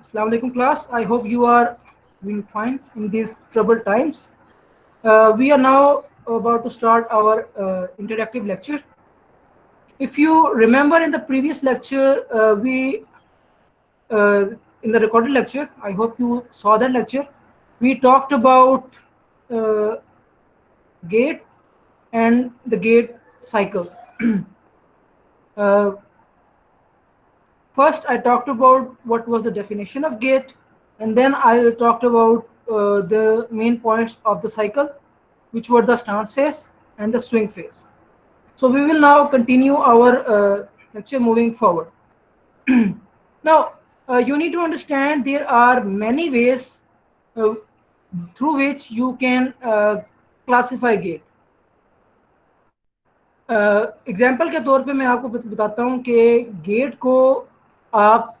Assalamu alaikum class. I hope you are doing fine in these troubled times. We are now about to start our interactive lecture. If you remember in the previous lecture, in the recorded lecture, I hope you saw that lecture, we talked about uh, gate and the gate cycle. uh, First, I talked about what was the definition of gate, and then I talked about the main points of the cycle, which were the stance phase and the swing phase. So we will now continue our lecture moving forward. Now, you need to understand there are many ways uh, through which you can classify gate. Example के तौर पे मैं आपको बताता हूँ कि gate को आप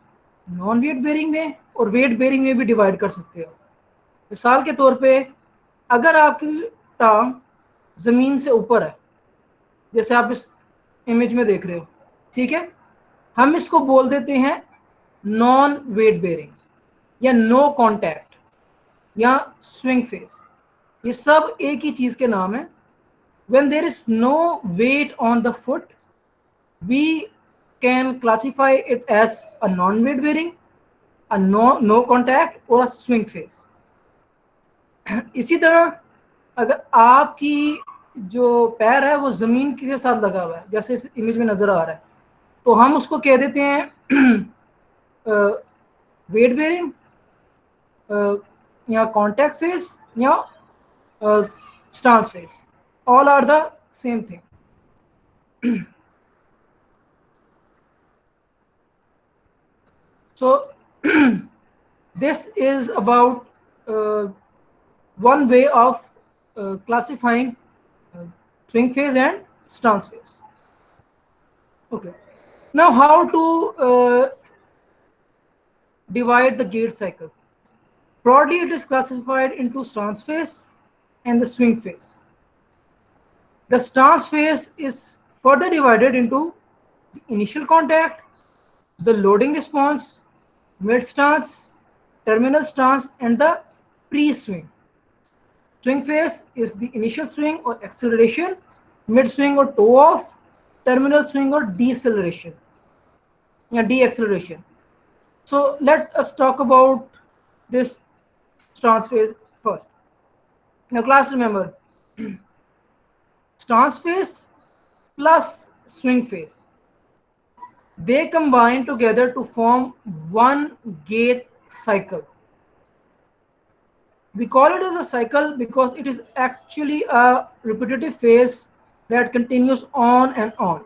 नॉन वेट बेरिंग में और वेट बेरिंग में भी डिवाइड कर सकते हो। मिसाल के तौर पे अगर आपकी टांग ज़मीन से ऊपर है, जैसे आप इस इमेज में देख रहे हो, ठीक है, हम इसको बोल देते हैं नॉन वेट बेरिंग या नो कॉन्टैक्ट या स्विंग फेस। ये सब एक ही चीज़ के नाम है। When there is no weight on the foot, we can classify it as a non-weight bearing, a no contact or a swing phase. इसी तरह अगर आपकी जो पैर है वो ज़मीन के साथ लगा हुआ है, जैसे इस इमेज में नज़र आ रहा है, तो हम उसको कह देते हैं वेट बेरिंग या कॉन्टैक्ट फेस या stance face. All are the same thing. So this is about one way of classifying swing phase and stance phase. Okay, now how to divide the gate cycle. Broadly it is classified into stance phase and the swing phase. The stance phase is further divided into the initial contact, the loading response, mid stance, terminal stance, and the pre-swing. Swing phase is the initial swing or acceleration, mid swing or toe off, terminal swing or deceleration or deacceleration. So let us talk about this stance phase first. Now class, remember, stance phase plus swing phase, they combine together to form one gate cycle. We call it as a cycle because it is actually a repetitive phase that continues on and on.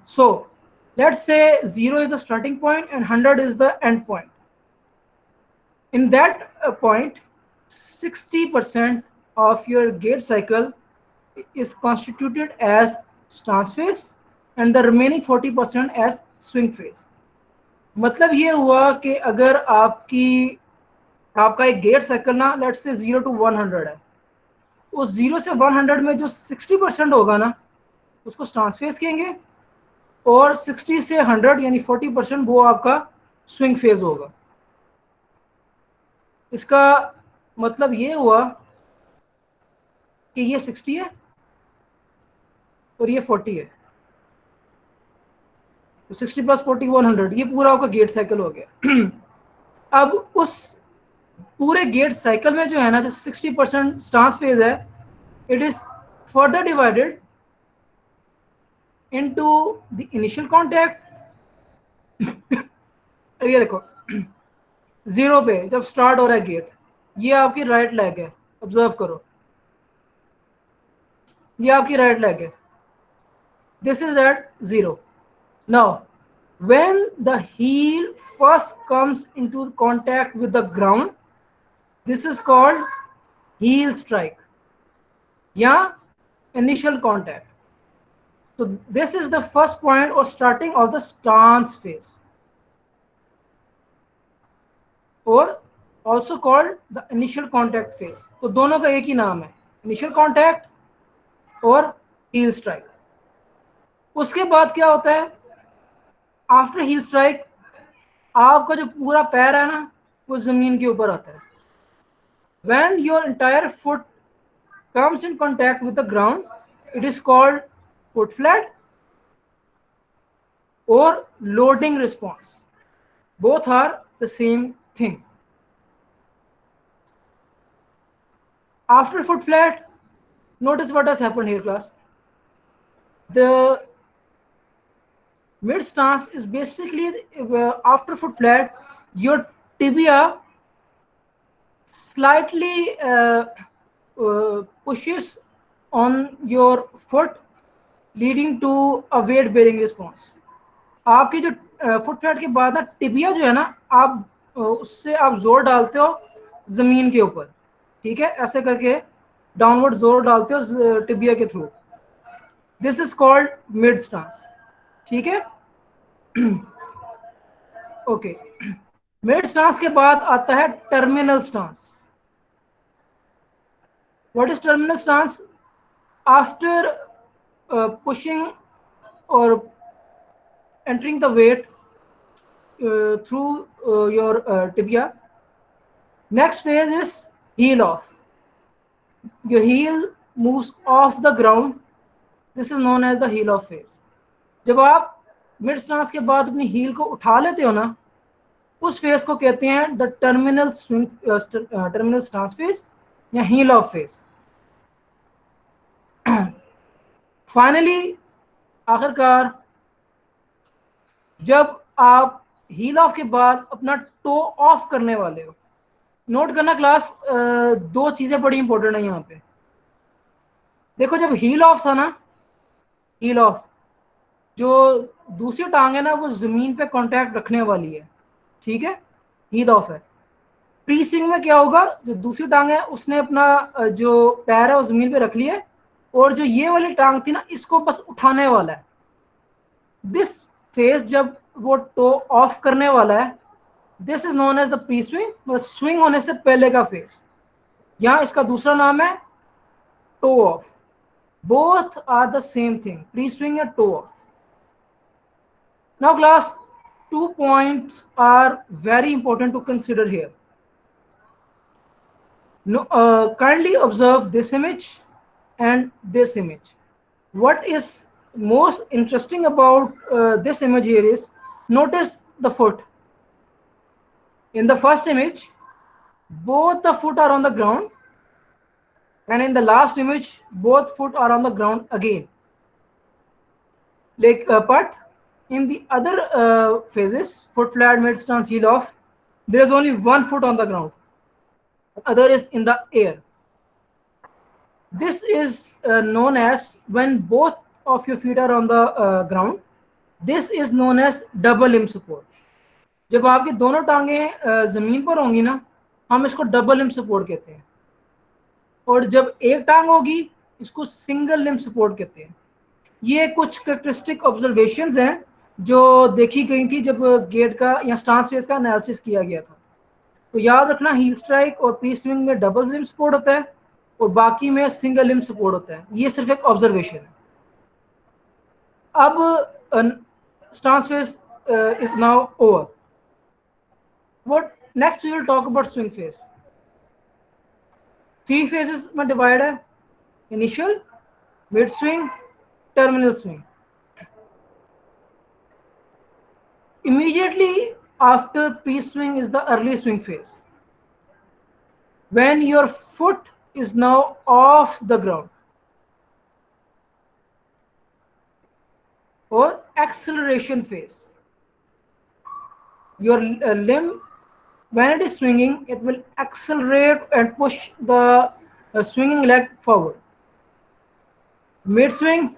So let's say 0 is the starting point and 100 is the end point. In that point, 60% of your gate cycle is constituted as stance phase and the remaining 40% as swing phase. मतलब ये हुआ कि अगर आपका एक gait cycle ना let's say 0 to 100 है, उस 0 से 100 में जो 60% होगा ना उसको स्टांस फेज कहेंगे और 60 से 100 यानी 40% वो आपका स्विंग फेज होगा। इसका मतलब ये हुआ कि ये 60 है और ये 40 है, तो 60 प्लस 40 100, ये पूरा आपका गेट साइकिल हो गया। अब उस पूरे गेट साइकिल में जो है ना, जो 60% स्टांस फेज है, it is further divided into the initial contact. ये देखो 0 पे जब स्टार्ट हो रहा है गेट, ये आपकी राइट लेग है, ऑब्जर्व करो, ये आपकी राइट लेग है, this is at 0. Now when the heel first comes into contact with the ground, this is called heel strike, yeah, initial contact. So this is the first point or starting of the stance phase, or also called the initial contact phase. तो दोनों का एक ही नाम है, initial contact और heel strike. उसके बाद क्या होता है, आफ्टर हील स्ट्राइक आपका जो पूरा पैर है ना वो ज़मीन के ऊपर आता है। When your entire foot comes in contact with the ground, it is called foot flat or loading response. Both are the same thing. After foot flat, notice what has happened here, class. The mid stance is basically after foot flat, your tibia slightly pushes on your foot, leading to a weight bearing response. आपकी जो foot flat के बाद ना tibia जो है ना, आप उससे आप जोर डालते हो जमीन के ऊपर, ठीक है, ऐसे करके डाउनवर्ड जोर डालते हो टिबिया के through. This is called mid stance, ठीक है। ओके, मिड स्टांस के बाद आता है terminal stance. What is terminal stance? After pushing or entering the weight through your tibia, next phase is heel off. Your heel moves off the ground. This is known as the heel off phase. जब आप mid stance के बाद अपनी heal को उठा लेते हो ना, उस फेज को कहते हैं the terminal swing, terminal stance phase या हील ऑफ फेज। फाइनली, आखिरकार, जब आप हील ऑफ के बाद अपना टो ऑफ करने वाले हो, नोट करना क्लास, दो चीजें बड़ी इंपॉर्टेंट है यहाँ पे। देखो, जब हील ऑफ था ना, हील ऑफ, जो दूसरी टांग है ना वो जमीन पे कांटेक्ट रखने वाली है, ठीक है, हील ऑफ है। प्री स्विंग में क्या होगा, जो दूसरी टांग है उसने अपना जो पैर है वो जमीन पे रख लिया है, और जो ये वाली टांग थी ना इसको बस उठाने वाला है। दिस फेज जब वो टो ऑफ करने वाला है, this is known as the pre swing, मतलब स्विंग होने से पहले का फेज। यहाँ इसका दूसरा नाम है toe off. Both are the same thing, pre swing या toe off. Now class, 2 points are very important to consider here. Kindly observe this image and this image. What is most interesting about this image here is, notice the foot. In the first image, both the foot are on the ground, and in the last image, both foot are on the ground again. But in the other phases, foot flat, mid stance, heel off, there is only one foot on the ground, other is in the air. This is known as, when both of your feet are on the ground, this is known as double limb support. जब आपकी दोनों टांगें जमीन पर होंगी ना, हम इसको डबल लिम्ब सपोर्ट कहते हैं, और जब एक टांग होगी इसको सिंगल लिम्ब सपोर्ट कहते हैं। ये कुछ कैरेक्टरिस्टिक ऑब्जर्वेशंस हैं जो देखी गई थी जब गेट का या स्टांस फेज का एनालिसिस किया गया था। तो याद रखना, हील स्ट्राइक और प्री स्विंग में डबल लिम्ब सपोर्ट होता है और बाकी में सिंगल लिम्ब सपोर्ट होता है। ये सिर्फ एक ऑब्जर्वेशन है। अब stance phase is now over. What next we will talk about swing phase. 3 phases में divide है: initial, mid swing, terminal swing. Immediately after pre-swing is the early swing phase, when your foot is now off the ground, or acceleration phase. Your limb, when it is swinging, it will accelerate and push the swinging leg forward. Mid swing,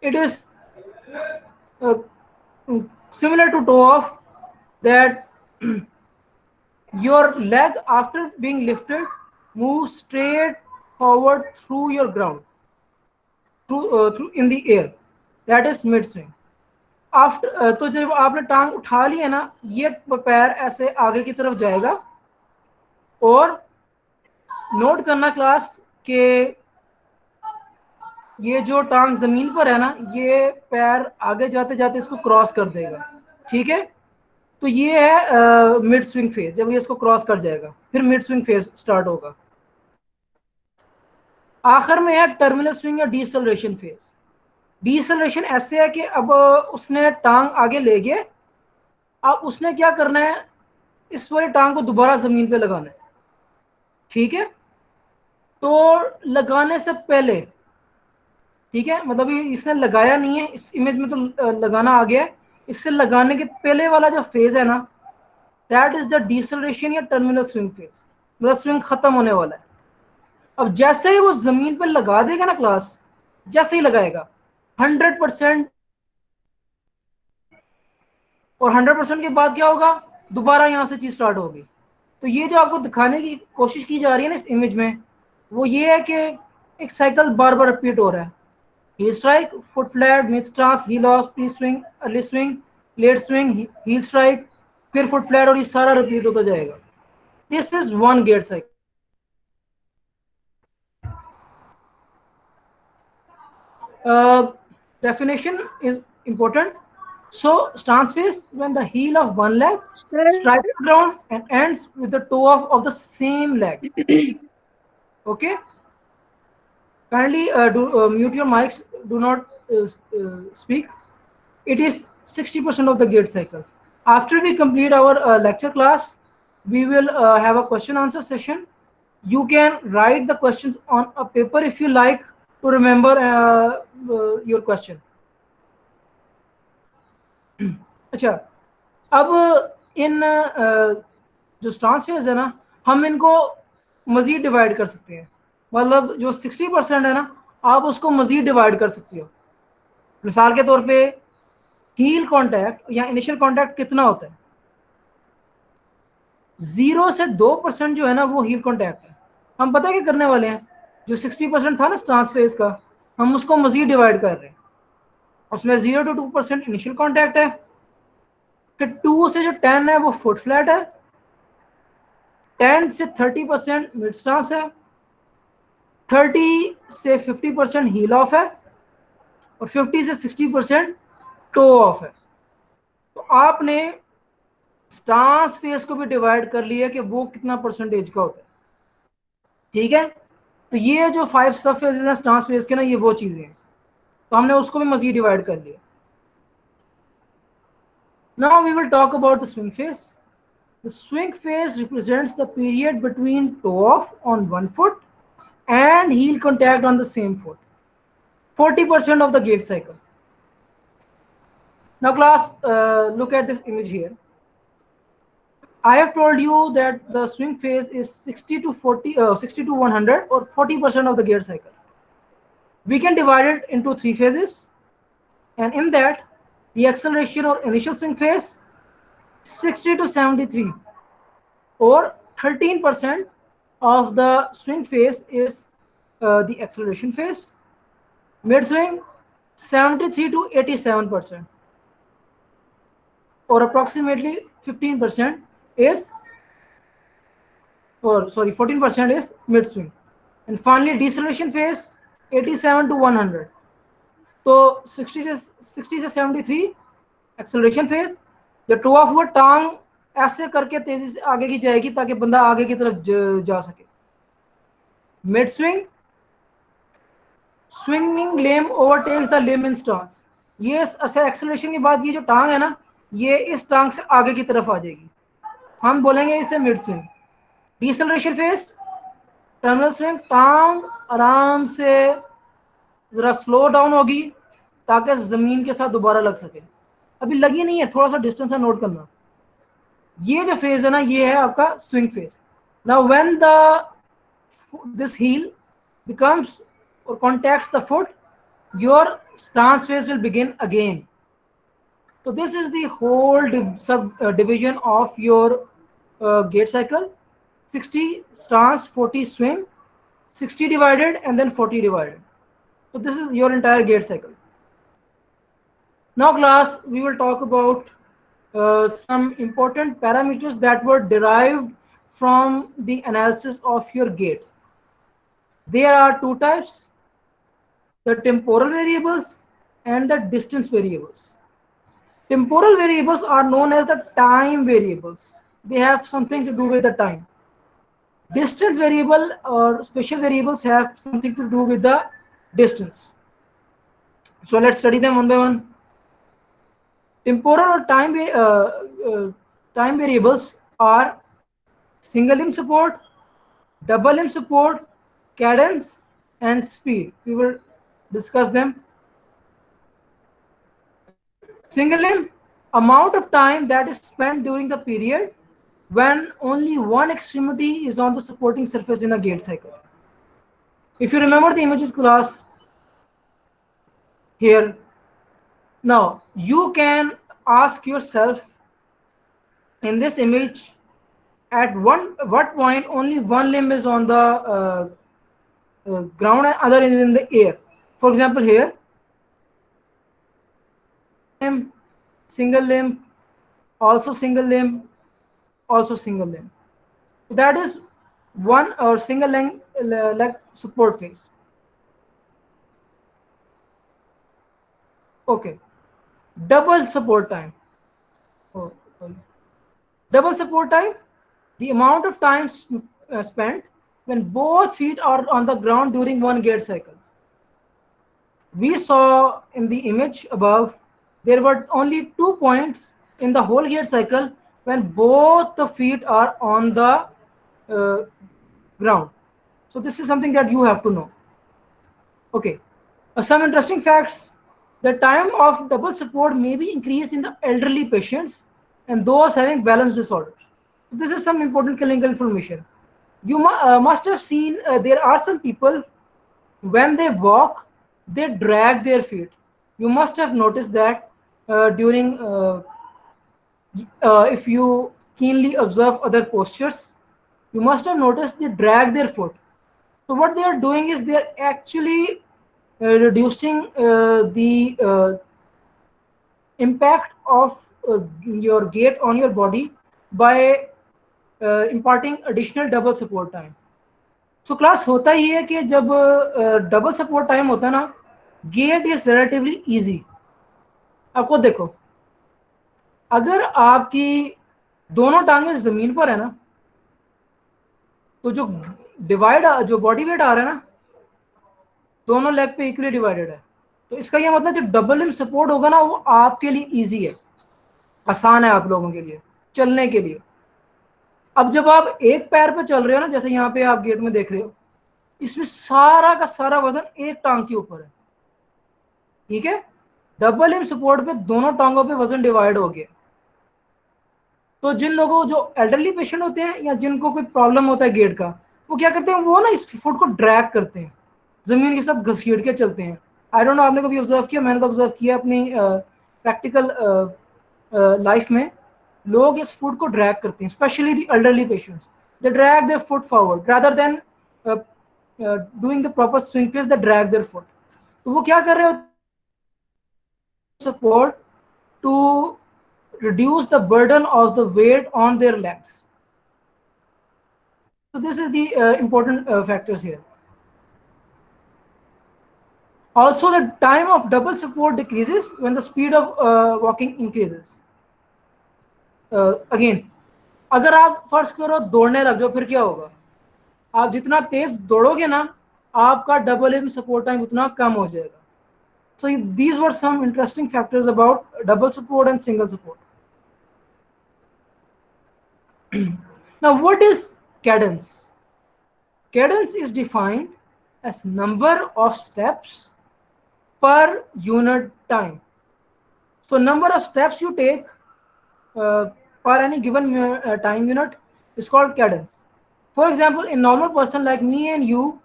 it is similar to toe off, that your leg after being lifted moves straight forward through your ground, through in the air. That is mid swing. After तो जब आपने टांग उठा ली है ना, ये पैर ऐसे आगे की तरफ जाएगा, और नोट करना क्लास के ये जो टांग जमीन पर है ना, ये पैर आगे जाते जाते इसको क्रॉस कर देगा, ठीक है। तो ये है मिड स्विंग फेज, जब ये इसको क्रॉस कर जाएगा फिर मिड स्विंग फेज स्टार्ट होगा। आखिर में है टर्मिनल स्विंग या डीसेलरेशन फेज। डीसेलरेशन ऐसे है कि अब उसने टांग आगे ले गए, अब उसने क्या करना है, इस वाली टांग को दोबारा जमीन पे लगाना है, ठीक है। तो लगाने से पहले, ठीक है, मतलब ये इसने लगाया नहीं है, इस इमेज में तो लगाना आ गया है, इससे लगाने के पहले वाला जो फेज है ना, दैट इज द डीसेलरेशन या टर्मिनल स्विंग फेज, मतलब स्विंग खत्म होने वाला है। अब जैसे ही वो जमीन पर लगा देगा ना क्लास, जैसे ही लगाएगा 100%, और 100% के बाद क्या होगा, दोबारा यहां से चीज स्टार्ट होगी। तो ये जो आपको दिखाने की कोशिश की जा रही है ना इस इमेज में, वो ये है कि एक साइकिल बार बार रिपीट हो रहा है। heel strike, foot flat, mid stance, heel off, pre swing, early swing, late swing, heel strike, फिर foot flat, और ये सारा रिपीट होता जाएगा। This is one gait cycle. Definition is important. So stance phase when the heel of one leg Sir, strikes the ground and ends with the toe of the same leg. Okay. Kindly mute your mics. Do not speak. It is 60% of the gate cycle. After we complete our lecture class, we will have a question answer session. You can write the questions on a paper if you like to remember your question. अच्छा, अब इन जो stance phase है ना, हम इनको मजीद divide कर सकते हैं। मतलब जो 60% है ना, आप उसको मजीद डिवाइड कर सकते हो। मिसाल के तौर पे हील कांटेक्ट या इनिशियल कांटेक्ट कितना होता है, 0 से 2% जो है ना वो हील कांटेक्ट है। हम पता है क्या करने वाले हैं, जो 60% था ना स्टांस फेज का, हम उसको मजीद डिवाइड कर रहे हैं। उसमें 0 to 2% इनिशियल कांटेक्ट है, फिर 2 से जो 10 है वो फुट फ्लैट है, 10 से 30% मिड स्टांस है, 30 से 50% हील ऑफ है, और 50 से 60% टो ऑफ है। तो आपने स्टांस फेज को भी डिवाइड कर लिया कि वो कितना परसेंटेज का होता है, ठीक है। तो ये जो 5 सब फेजेस हैं स्टांस फेज के ना, ये वो चीजें हैं, तो हमने उसको भी मजीद डिवाइड कर लिया। Now we will talk about the swing phase. The swing phase represents the period between toe off on one foot and heel contact on the same foot. 40% of the gait cycle. Now class, look at this image here. I have told you that the swing phase is 60 to 40, 60 to 100 or 40% of the gait cycle. We can divide it into 3 phases, and in that the acceleration or initial swing phase 60 to 73, or 13% of the swing phase is the acceleration phase. Mid swing 73 to 87%, or approximately 15% is, or sorry, 14% is mid swing. And finally deceleration phase 87 to 100. तो 60 से 73 acceleration phase, जब two of हुआ टांग ऐसे करके तेजी से आगे की जाएगी ताकि बंदा आगे की तरफ जा सके। Mid swing, swinging limb overtakes the limb in stance. ये एक्सेलरेशन के बाद ये जो टांग है ना, ये इस टांग से आगे की तरफ आ जाएगी, हम बोलेंगे इसे mid swing. Deceleration phase, terminal swing, टांग आराम से जरा स्लो डाउन होगी ताकि जमीन के साथ दोबारा लग सके। अभी लगी नहीं है, थोड़ा सा डिस्टेंस है, नोट करना। ये जो फेज है ना, ये है आपका swing phase. Now when the this heel becomes or contacts the foot, your stance phase will begin again. So this is the whole division of your gait cycle: 60 stance, 40 swing, 60 divided, and then 40 divided. So this is your entire gait cycle. Now class, we will talk about some important parameters that were derived from the analysis of your gait. There are two types: the temporal variables and the distance variables. Temporal variables are known as the time variables. They have something to do with the time. Distance variable or spatial variables have something to do with the distance. So let's study them one by one. Temporal or time variables are single limb support, double limb support, cadence, and speed. We will discuss them. Single limb, amount of time that is spent during the period when only one extremity is on the supporting surface in a gait cycle. If you remember the images class here, now you can ask yourself in this image at what point only one limb is on the ground and other is in the air. For example, here single limb, also single limb, also single limb. That is one or single leg support phase. Okay, double support time. Oh, sorry. Double support time, the amount of time spent when both feet are on the ground during one gait cycle. We saw in the image above, there were only 2 points in the whole gait cycle when both the feet are on the ground. So this is something that you have to know. Okay, some interesting facts. The time of double support may be increased in the elderly patients and those having balance disorders. This is some important clinical information. You must have seen there are some people when they walk, they drag their feet. You must have noticed that during if you keenly observe other postures, you must have noticed they drag their foot. So what they are doing is they are actually reducing the impact of your gait on your body by imparting additional double support time. So class होता ही है कि जब double support time होता है ना, gate is relatively easy. आपको देखो, अगर आपकी दोनों टांगें जमीन पर है ना, तो जो बॉडी वेट आ रहा है ना, दोनों लेग पे इक्वली डिवाइडेड है. तो इसका ये मतलब जो डबल लिम्ब सपोर्ट होगा ना, वो आपके लिए इजी है, आसान है आप लोगों के लिए चलने के लिए. अब जब आप एक पैर पे चल रहे हो ना, जैसे यहाँ पे आप गेट में देख रहे हो, इसमें सारा का सारा वजन एक टांग के ऊपर है. ठीक है, डबल लिम्ब सपोर्ट पे दोनों टांगों पे वजन डिवाइड हो गया. तो जिन लोगों जो एल्डरली पेशेंट होते हैं या जिनको कोई प्रॉब्लम होता है गेट का, वो क्या करते हैं, वो ना इस फुट को ड्रैग करते हैं, जमीन के साथ घसीट के चलते हैं. आई डोंट नो आपने कभी ऑब्जर्व किया, मैंने तो ऑब्जर्व किया अपनी प्रैक्टिकल लाइफ में. लोग इस फुट को ड्रैग करते हैं, specially the elderly patients. They drag their foot forward rather than doing the proper swing phase, they drag their foot. तो वो क्या कर रहे हो, support to reduce the burden of the weight on their legs. So this is the important factors here. Also, the time of double support decreases when the speed of walking increases. Again, अगर आप फर्ज करो दौड़ने लग जाओ, फिर क्या होगा, आप जितना तेज दौड़ोगे ना, आपका डबल लिम्ब सपोर्ट टाइम उतना कम हो जाएगा. So these were some interesting factors about double support and single support. Now, what is cadence? Cadence is defined as number of steps per unit time. So number of steps you take per any given time unit is called cadence. For example, a normal person like me and you,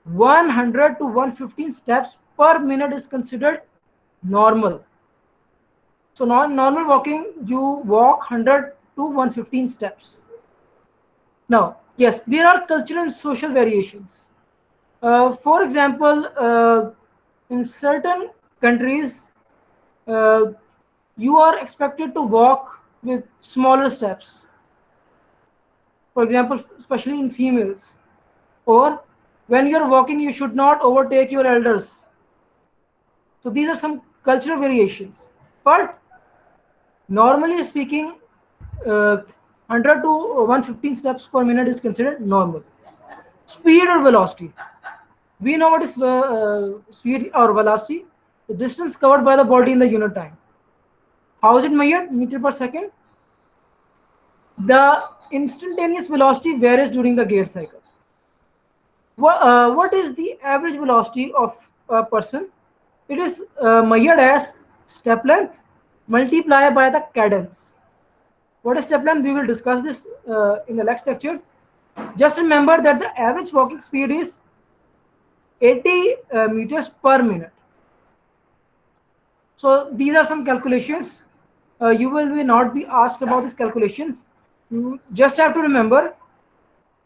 100 to 115 steps per minute is considered normal. So normal walking, you walk 100 to 115 steps. Now, yes, there are cultural and social variations. For example, in certain countries, you are expected to walk with smaller steps. For example, especially in females. Or when you're walking, you should not overtake your elders. So these are some cultural variations. But Normally speaking, 100 to 115 steps per minute is considered normal. Speed or velocity? We know what is speed or velocity, the distance covered by the body in the unit time. How is it measured? Meter per second. The instantaneous velocity varies during the gait cycle. What is the average velocity of a person? It is measured as step length multiplied by the cadence. What is step length? We will discuss this in the next lecture. Just remember that the average walking speed is 80 meters per minute. So these are some calculations. You will not be asked about these calculations. You just have to remember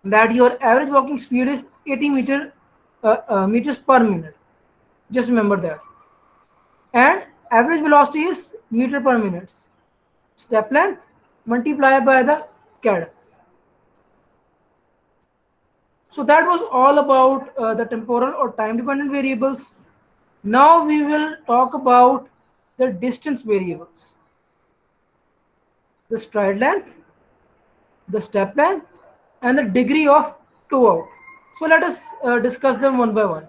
that your average walking speed is 80 meters per minute. Just remember that. And average velocity is meter per minute. Step length multiplied by the cadence. So that was all about the temporal or time dependent variables. Now we will talk about the distance variables. The stride length, the step length, and the degree of toe out. So let us discuss them one by one.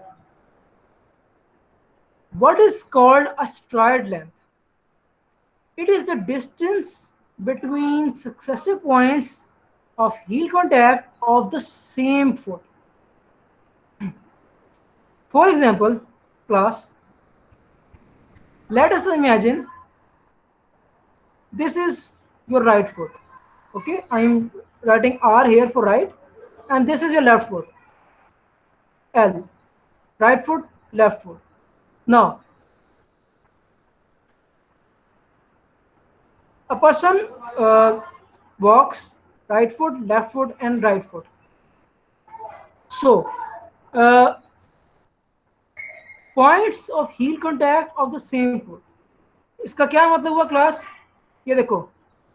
What is called a stride length? It is the distance between successive points of heel contact of the same foot. For example, class, let us imagine this is your right foot. Okay, I am writing R here for right, and this is your left foot. L, right foot, left foot. Now, a person walks right foot, left foot, and right foot. So, uh, points of heel contact of the same foot. इसका क्या मतलब हुआ class? ये देखो,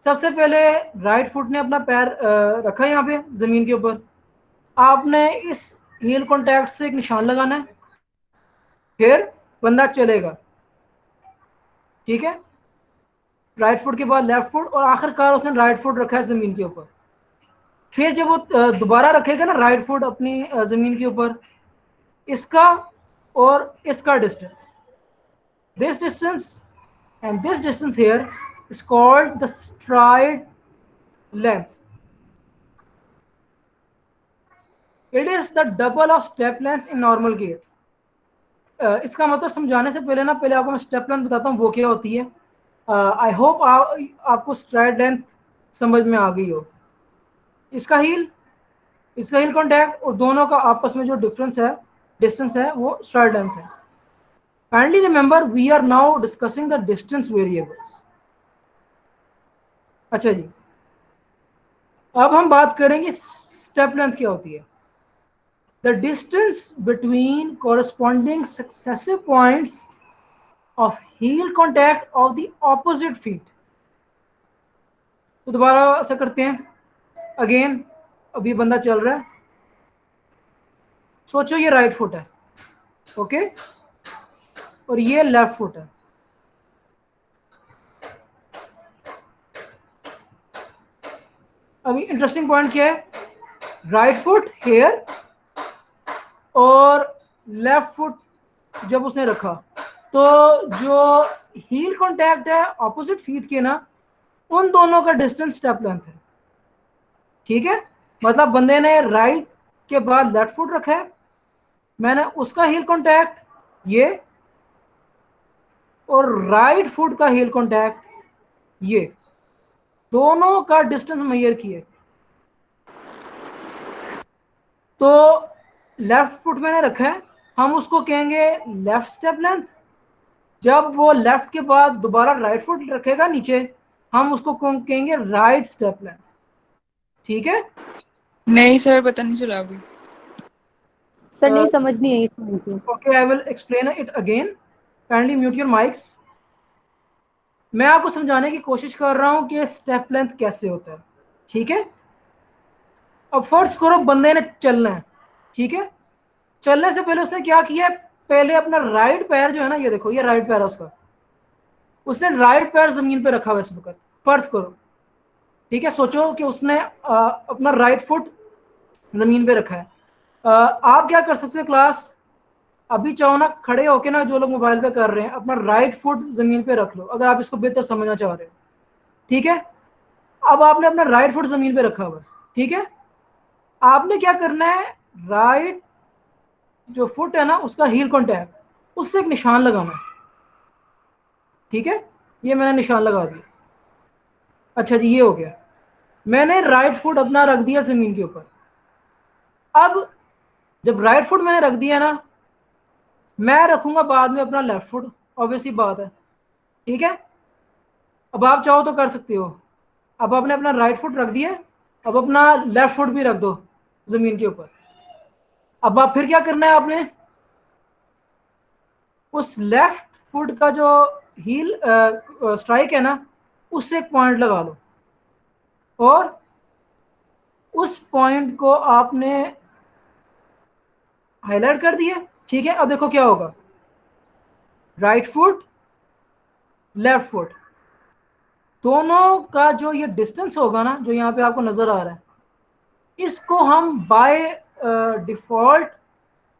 सबसे पहले right foot ने अपना पैर रखा यहाँ पे जमीन के ऊपर. आपने इस हील कॉन्टैक्ट से एक निशान लगाना है, फिर बंदा चलेगा. ठीक है, राइट फुट के बाद लेफ्ट फुट, और आखिरकार उसने राइट फुट रखा है जमीन के ऊपर. फिर जब वो दोबारा रखेगा ना राइट फुट अपनी जमीन के ऊपर, इसका और इसका distance, this distance and this distance here is called the stride length. It is the double of step length in normal gait. इसका मतलब समझाने से पहले ना, पहले आपको मैं स्टेप लेंथ बताता हूँ वो क्या होती है. आई होप आपको स्ट्राइड लेंथ समझ में आ गई हो. इसका हील कॉन्टैक्ट और दोनों का आपस में जो डिस्टेंस है वो स्ट्राइड लेंथ है. Kindly remember, we are now discussing the distance variables. अच्छा जी, अब हम बात करेंगे स्टेप लेंथ क्या होती है. The distance between corresponding successive points of heel contact of the opposite feet. तो दोबारा ऐसा करते हैं. अगेन, अभी बंदा चल रहा है. सोचो ये राइट फुट है, ओके, और ये लेफ्ट फुट है. अभी इंटरेस्टिंग पॉइंट क्या है, राइट फुट हेयर और लेफ्ट फुट जब उसने रखा, तो जो हील कांटेक्ट है ऑपोजिट फीट के ना, उन दोनों का डिस्टेंस स्टेप लेंथ है. ठीक है, मतलब बंदे ने राइट के बाद लेफ्ट फुट रखा है, मैंने उसका हील कांटेक्ट ये, और राइट फुट का हील कांटेक्ट ये, दोनों का डिस्टेंस मेजर किए. तो लेफ्ट फुट मैंने रखा है, हम उसको कहेंगे लेफ्ट स्टेप लेंथ. जब वो लेफ्ट के बाद दोबारा राइट फुट रखेगा नीचे, हम उसको कहेंगे राइट स्टेप लेंथ. ठीक है? नहीं सर, पता नहीं चला अभी. सर नहीं समझ नहीं आई. Okay, I will explain it again. Kindly mute your mics. मैं आपको समझाने की कोशिश कर रहा हूं कि स्टेप लेंथ कैसे होता है. ठीक है, अब फर्स्ट करो बंदे ने चलना है. ठीक है, चलने से पहले उसने क्या किया, पहले अपना राइट पैर जो है ना, ये देखो ये राइट पैर है उसका, उसने राइट पैर जमीन पे रखा हुआ इस वक्त. फर्ज करो, ठीक है, सोचो कि उसने अपना राइट फुट जमीन पे रखा है। आप क्या कर सकते हो क्लास, अभी चाहो ना खड़े होके ना, जो लोग मोबाइल पे कर रहे हैं, अपना राइट फुट जमीन पे रख लो अगर आप इसको बेहतर समझना चाह रहे हो, ठीक है। अब आपने अपना राइट फुट जमीन पे रखा हुआ है, ठीक है। आपने क्या करना है, राइट जो फुट है ना उसका हील कॉन्टैक्ट, उससे एक निशान लगाना है, ठीक है। ये मैंने निशान लगा दिया। अच्छा जी, ये हो गया, मैंने राइट फुट अपना रख दिया जमीन के ऊपर। अब जब राइट फुट मैंने रख दिया ना, मैं रखूंगा बाद में अपना लेफ्ट फुट, ऑब्वियसली बात है, ठीक है। अब आप चाहो तो कर सकते हो। अब आपने अपना राइट फुट रख दिया, अब अपना लेफ्ट फुट भी रख दो जमीन के ऊपर। अब आप फिर क्या करना है, आपने उस लेफ्ट फुट का जो हील स्ट्राइक है ना, उससे एक पॉइंट लगा लो, और उस पॉइंट को आपने हाईलाइट कर दिया, ठीक है। अब देखो क्या होगा, राइट फुट लेफ्ट फुट दोनों का जो ये डिस्टेंस होगा ना, जो यहाँ पे आपको नजर आ रहा है, इसको हम by default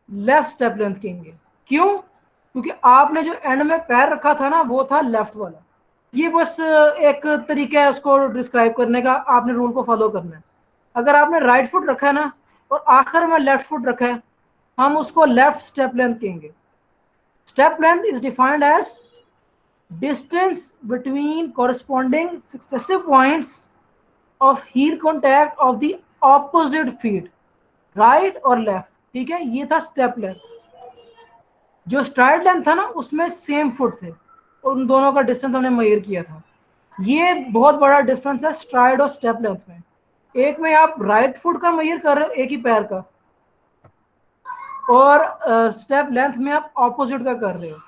left step length कहेंगे। क्यों? क्योंकि आपने जो एंड में पैर रखा था ना, वो था लेफ्ट वाला। ये बस एक तरीका है उसको डिस्क्राइब करने का, आपने रूल को फॉलो करना है। अगर आपने राइट फुट रखा है ना और आखिर में लेफ्ट फुट रखा है, हम उसको लेफ्ट स्टेप लेंथ कहेंगे। Step length is defined as distance between corresponding successive points of heel contact of the opposite feet, right और left, ठीक है। ये था स्टेप लेंथ। जो स्ट्राइड लेंथ था ना, उसमें सेम फुट थे और उन दोनों का डिस्टेंस हमने मेजर किया था। ये बहुत बड़ा डिफरेंस है स्ट्राइड और स्टेप लेंथ में। एक में आप राइट फुट का मेजर कर रहे हो, एक ही पैर का, और स्टेप लेंथ में आप ऑपोजिट का कर रहे हो।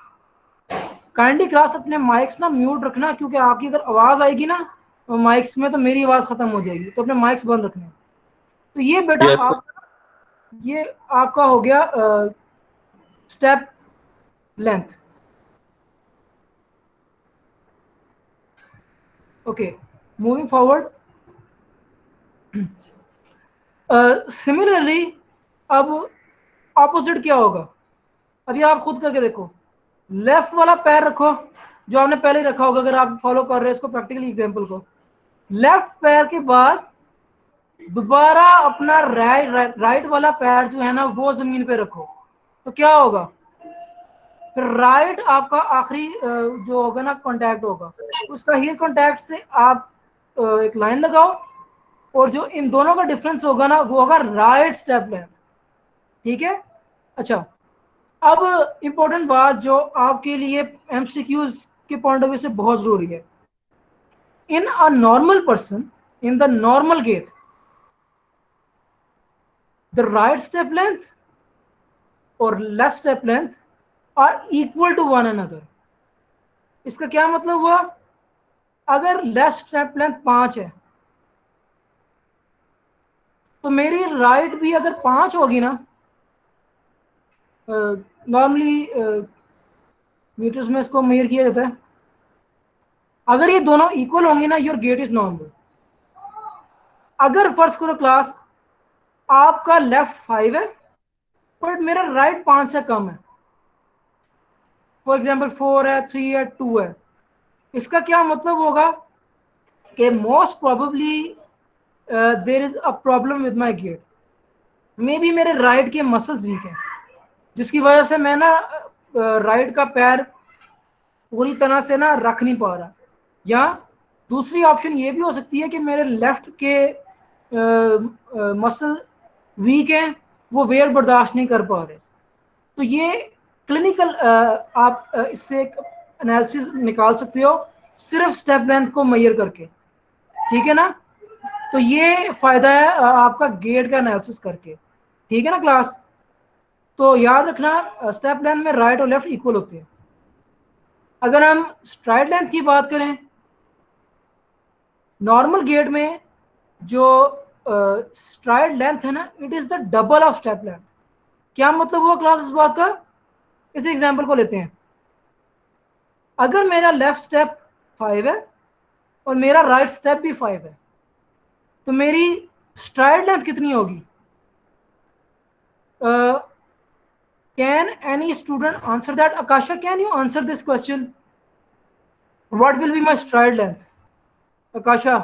काइंडली क्लास अपने माइक्स ना म्यूट रखना, क्योंकि आपकी अगर आवाज आएगी ना माइक्स में तो मेरी आवाज खत्म हो जाएगी, तो अपने माइक्स बंद रखने। तो ये बेटा यस आप, ये आपका हो गया step length. Okay, moving forward. Similarly अब ऑपोजिट क्या होगा, अभी आप खुद करके देखो। लेफ्ट वाला पैर रखो जो आपने पहले ही रखा होगा, अगर आप फॉलो कर रहे हैं इसको प्रैक्टिकली एग्जांपल को। लेफ्ट पैर के बाद दोबारा अपना राइट वाला पैर जो है ना वो जमीन पे रखो, तो क्या होगा, फिर राइट आपका आखिरी जो होगा ना कांटेक्ट होगा, उसका हील कांटेक्ट से आप एक लाइन लगाओ, और जो इन दोनों का डिफरेंस होगा ना वो होगा राइट स्टेप लेंथ, ठीक है। अच्छा, अब इंपॉर्टेंट बात जो आपके लिए एमसीक्यूज के पॉइंट ऑफ व्यू से बहुत जरूरी है। In a normal person in the normal gait, the right step length or left step length are equal to one another। इसका क्या मतलब हुआ, अगर लेफ्ट स्टेप लेंथ 5 है तो मेरी राइट भी अगर 5 होगी ना, नॉर्मली मीटर्स में इसको मेजर किया जाता है, अगर ये दोनों इक्वल होंगी ना, योर गेट इज नॉर्मल। अगर फर्स्ट करो क्लास आपका लेफ्ट 5 है बट मेरा राइट 5 से कम है, फॉर एग्जाम्पल 4 है, 3 है, 2 है, इसका क्या मतलब होगा कि most probably there is a problem with my gait. Maybe मेरे राइट के मसल्स वीक हैं, जिसकी वजह से मैं ना राइट का पैर पूरी तरह से ना रख नहीं पा रहा। या दूसरी ऑप्शन ये भी हो सकती है कि मेरे लेफ्ट के मसल वीक हैं, वो वेट बर्दाश्त नहीं कर पा रहे। तो ये क्लिनिकल आप इससे एक एनालिसिस निकाल सकते हो सिर्फ स्टेप लेंथ को मेजर करके, ठीक है ना। तो ये फायदा है आपका गेट का एनालिसिस करके, ठीक है ना क्लास। तो याद रखना स्टेप लेंथ में राइट और लेफ्ट इक्वल होते हैं। अगर हम स्ट्राइड लेंथ की बात करें, नॉर्मल गेट में जो स्ट्राइड लेंथ है ना, it is the double of step length. क्या मतलब हुआ क्लास इस बात का, इस एग्जांपल को लेते हैं। अगर मेरा लेफ्ट स्टेप 5 है और मेरा राइट स्टेप भी 5 है, तो मेरी स्ट्राइड लेंथ कितनी होगी? Can any student answer that? Akasha, can you answer this question? What will be my stride length? Akasha,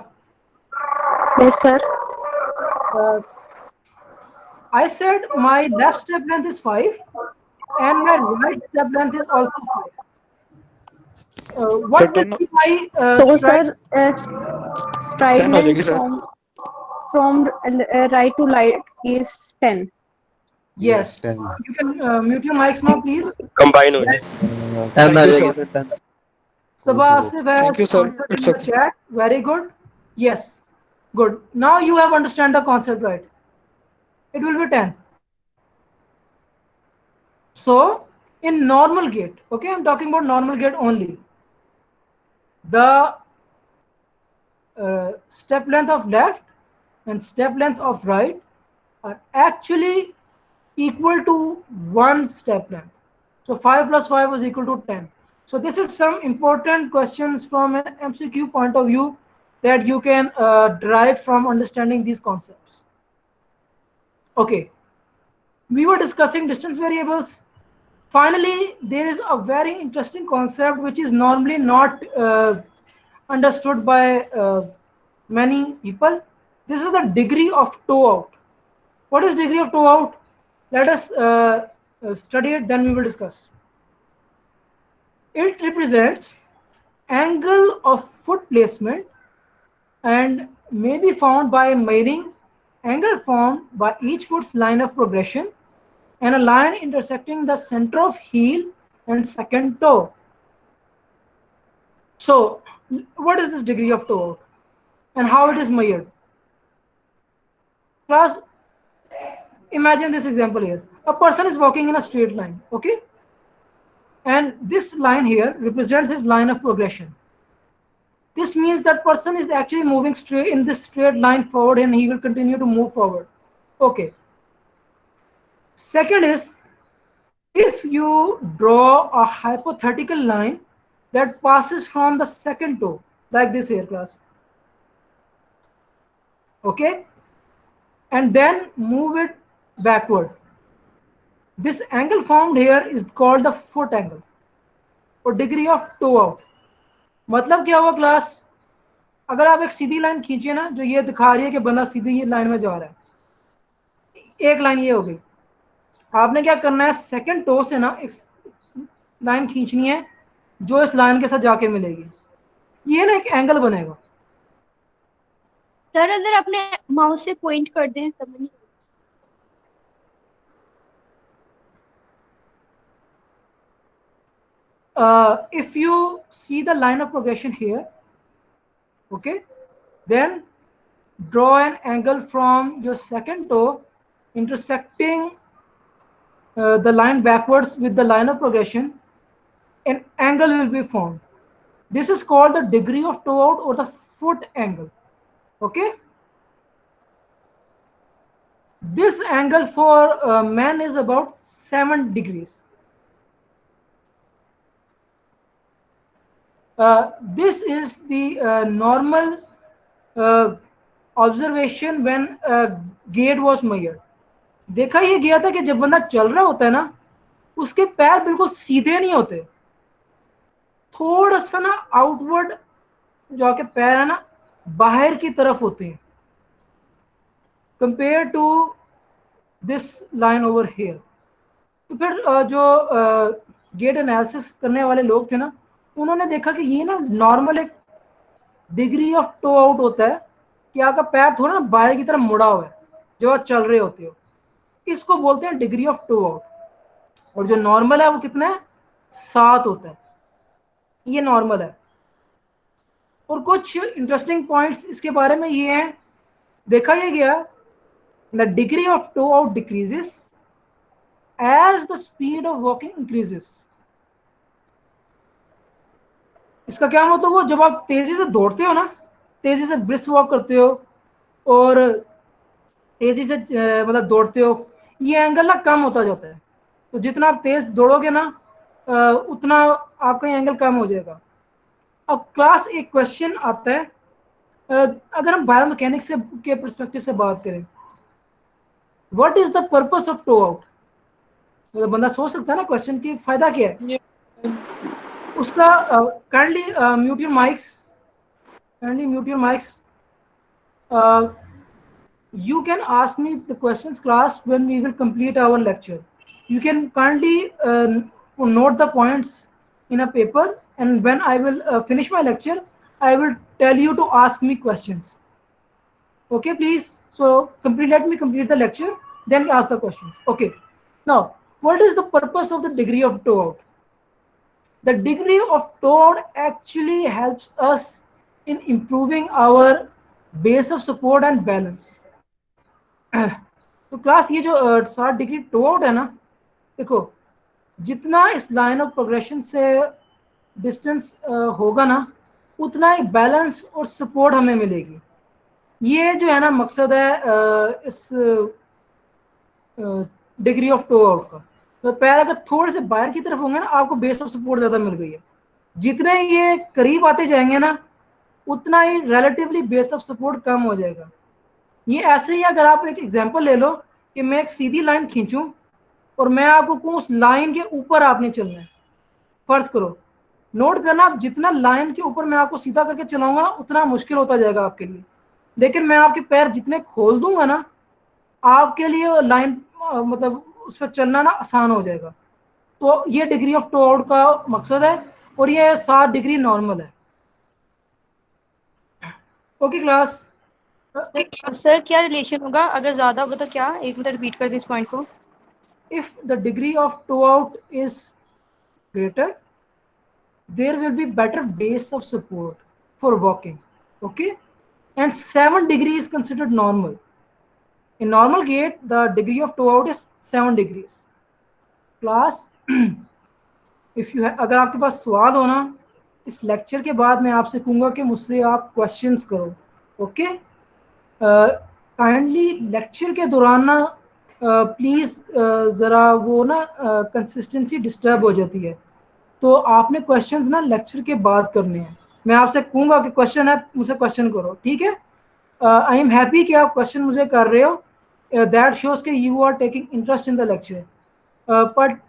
Yes, sir. I said my left step length is 5 and my right step length is also 5. What will be my So, stride? sir, stride 10 हो जाएगी length sir. from right to right is 10. Yes. You can mute your mics now, please. Combine हो जाए। Yes. 10 आ जाएगी sir 10। Sabasif Thank you, has sir. answered It's in the okay. chat. Very good. Yes. Good. Now you have understand the concept, right? It will be 10. So in normal gate, okay, I'm talking about normal gate only. The step length of left and step length of right are actually equal to one step length. So 5 plus 5 is equal to 10. So this is some important questions from an MCQ point of view that you can derive from understanding these concepts. Okay, we were discussing distance variables. Finally, there is a very interesting concept which is normally not understood by many people. This is the degree of toe out. What is degree of toe out? Let us study it, then we will discuss. It represents angle of foot placement and may be found by measuring angle formed by each foot's line of progression and a line intersecting the center of heel and second toe. So, what is this degree of toe out and how it is measured? Class, imagine this example here. A person is walking in a straight line, okay? And this line here represents his line of progression. This means that person is actually moving straight in this straight line forward and he will continue to move forward. Okay. Second is, if you draw a hypothetical line that passes from the second toe, like this here, class. Okay. And then move it backward. This angle formed here is called the foot angle or degree of toe out. मतलब क्या हुआ class? अगर आप एक सीधी line खींचिए ना, जो ये दिखा रही है कि बंदा सीधी लाइन में जा रहा है, एक लाइन ये हो गई। आपने क्या करना है, सेकंड टो से ना एक लाइन खींचनी है जो इस लाइन के साथ जाके मिलेगी, ये ना एक एंगल बनेगा। सर अगर अपने माउस से पॉइंट कर दें तब नहीं। If you see the line of progression here, okay, then draw an angle from your second toe intersecting the line backwards with the line of progression. An angle will be formed. This is called the degree of toe out or the foot angle. Okay. This angle for men is about 7 degrees. This is the normal observation when gait was measured. देखा ये गया था कि जब बंदा चल रहा होता है ना, उसके पैर बिल्कुल सीधे नहीं होते, थोड़ा सा ना आउटवर्ड जाके पैर है ना बाहर की तरफ होते हैं, compare to this line over here. तो फिर जो गेट एनालिसिस करने वाले लोग थे ना, उन्होंने देखा कि ये ना नॉर्मल एक डिग्री ऑफ टो आउट होता है कि आपका पैर थोड़ा ना बाहर की तरफ मुड़ा हुआ है जब आप चल रहे होते हो, इसको बोलते हैं डिग्री ऑफ टो आउट। और जो नॉर्मल है वो कितना है, 7 होता है, ये नॉर्मल है। और कुछ इंटरेस्टिंग पॉइंट्स इसके बारे में ये हैं, देखा ये गया the degree of toe out decreases as the speed of walking increases. इसका क्या मतलब, वो जब आप तेजी से दौड़ते हो ना, तेजी से ब्रिस्क वॉक करते हो और तेजी से मतलब दौड़ते हो, ये एंगल ना कम होता जाता है। तो जितना आप तेज दौड़ोगे ना उतना आपका एंगल कम हो जाएगा। अब क्लास एक क्वेश्चन आता है अगर हम बायोमैकेनिक्स से के परस्पेक्टिव से बात करें, what is the purpose of toe out? मतलब बंदा सोच सकता है ना क्वेश्चन की फायदा क्या है Yeah. उसका। Kindly mute your mics, kindly mute your mics. You can ask me the questions class when we will complete our lecture. You can kindly note the points in a paper, and when I will finish my lecture, I will tell you to ask me questions. Okay, please. So let me complete the lecture, then ask the questions. Okay. Now, what is the purpose of the degree of toe out? The degree of toe out actually helps us in improving our base of support and balance. तो class ये जो 60 degree to out है ना, देखो जितना इस line of progression से distance होगा ना, उतना ही बैलेंस और सपोर्ट हमें मिलेगी. ये जो है ना मकसद है इस डिग्री ऑफ टो आउट का. तो पैर अगर थोड़े से बाहर की तरफ होंगे ना, आपको बेस ऑफ सपोर्ट ज़्यादा मिल गई है. जितने ये करीब आते जाएंगे ना, उतना ही रिलेटिवली बेस ऑफ सपोर्ट कम हो जाएगा. ये ऐसे ही अगर आप एक एग्जांपल ले लो कि मैं एक सीधी लाइन खींचूं और मैं आपको कहूँ उस लाइन के ऊपर आपने चलना है. फर्ज करो, नोट करना, आप जितना लाइन के ऊपर मैं आपको सीधा करके चलाऊंगा ना, उतना मुश्किल होता जाएगा आपके लिए. लेकिन मैं आपके पैर जितने खोल दूंगा ना, आपके लिए लाइन मतलब उस पर चलना ना आसान हो जाएगा. तो ये डिग्री ऑफ टो आउट का मकसद है, और ये 60 डिग्री नॉर्मल है. Okay class. सर क्या रिलेशन होगा अगर ज्यादा होगा तो क्या? एक मिनट रिपीट कर दे इस पॉइंट को. If the degree of toe out is greater, there will be better base of support for walking. Okay, and 7 degree is considered normal. In normal gait, the degree of toe out is 7 degrees. Class, if you अगर आपके पास सवाल हो ना, इस lecture के बाद मैं आपसे कहूँगा कि मुझसे आप क्वेश्चंस करो. ओके, काइंडली लेक्चर के दौरान ना प्लीज़ ज़रा वो ना कंसिस्टेंसी डिस्टर्ब हो जाती है. तो आपने क्वेश्चंस ना लेक्चर के बाद करने हैं. मैं आपसे कहूँगा कि क्वेश्चन है, मुझसे क्वेश्चन करो. ठीक है, आई एम हैप्पी कि आप क्वेश्चन मुझे कर रहे हो. दैट शोज कि you are taking interest in the lecture. But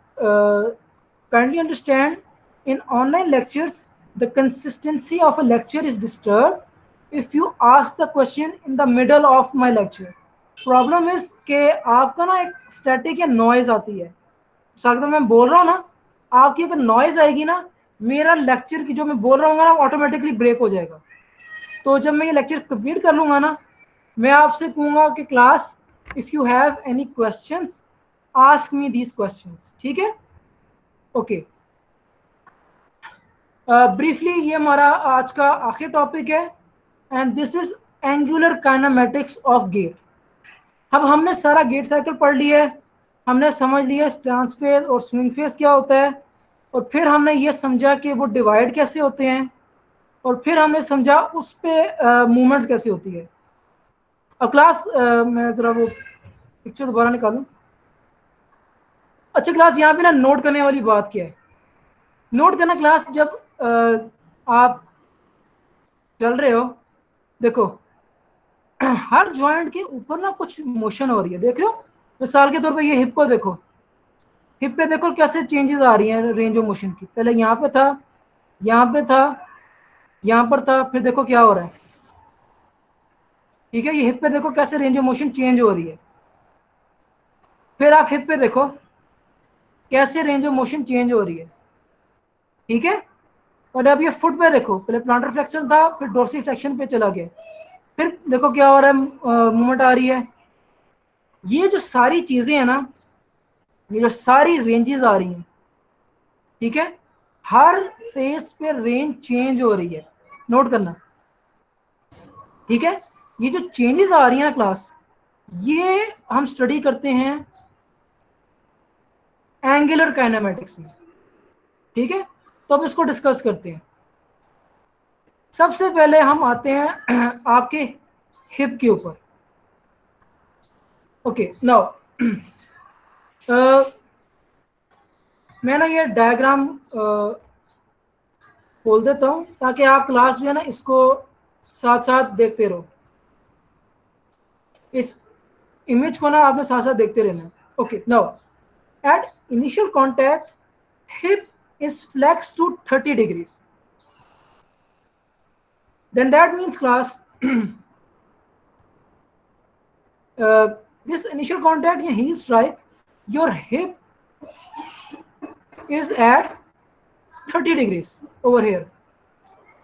kindly understand, in online lectures the consistency of a lecture is disturb if you ask the question in the middle of my lecture. Problem is कि आपका ना एक static या noise आती है. सागर मैं बोल रहा हूँ ना, आपकी अगर नॉइज आएगी ना, मेरा लेक्चर की जो मैं बोल रहा हूँ ना ऑटोमेटिकली ब्रेक हो जाएगा. तो जब मैं ये लेक्चर कंप्लीट कर लूँगा ना, मैं आपसे कहूँगा कि class if you have any questions ask me these questions. ठीक है, ओके. ब्रीफली ये हमारा आज का आखिरी टॉपिक है, and this is angular kinematics of gait. अब हमने सारा गेट साइकिल पढ़ लिया है, हमने समझ लिया स्टांस फेज और स्विंग फेज क्या होता है, और फिर हमने ये समझा कि वो डिवाइड कैसे होते हैं, और फिर हमने समझा उस पे मूवमेंट्स कैसे होती है. अब क्लास मैं ज़रा वो पिक्चर दोबारा निकालूं. अच्छा क्लास, यहाँ पे ना नोट करने वाली बात क्या है. नोट करना क्लास, जब आप चल रहे हो, देखो हर जॉइंट के ऊपर ना कुछ मोशन हो रही है. देख रहे हो, मिसाल के तौर पे ये हिप को देखो, हिप पे देखो कैसे चेंजेस आ रही हैं रेंज ऑफ मोशन की. पहले यहाँ पे था, यहाँ पे था, यहाँ पर था, फिर देखो क्या हो रहा है. ठीक है, ये हिप पे देखो कैसे रेंज ऑफ मोशन चेंज हो रही है. फिर आप हिप पे देखो कैसे रेंज ऑफ मोशन चेंज हो रही है. ठीक है, और अब ये फुट पे देखो, पहले प्लांटर फ्लेक्शन था, फिर डोर्सी फ्लेक्शन पे चला गया, फिर देखो क्या हो रहा है, मूवमेंट आ रही है. ये जो सारी चीजें हैं ना, ये जो सारी रेंजेस आ रही हैं, ठीक है, हर फेस पे रेंज चेंज हो रही है. नोट करना. ठीक है, ये जो चेंजेस आ रही हैं क्लास, ये हम स्टडी करते हैं एंगुलर काइनेमेटिक्स में. ठीक है, तो अब इसको डिस्कस करते हैं. सबसे पहले हम आते हैं आपके हिप के ऊपर. ओके, नाउ मैं ना ये डायग्राम खोल देता हूँ ताकि आप क्लास जो है ना इसको साथ साथ देखते रहो, इस इमेज को ना आपने साथ साथ देखते रहना है। Okay, now at initial contact hip is flexed to 30 degrees. Then that means class this initial contact या heel strike, your hip is at 30 degrees over here.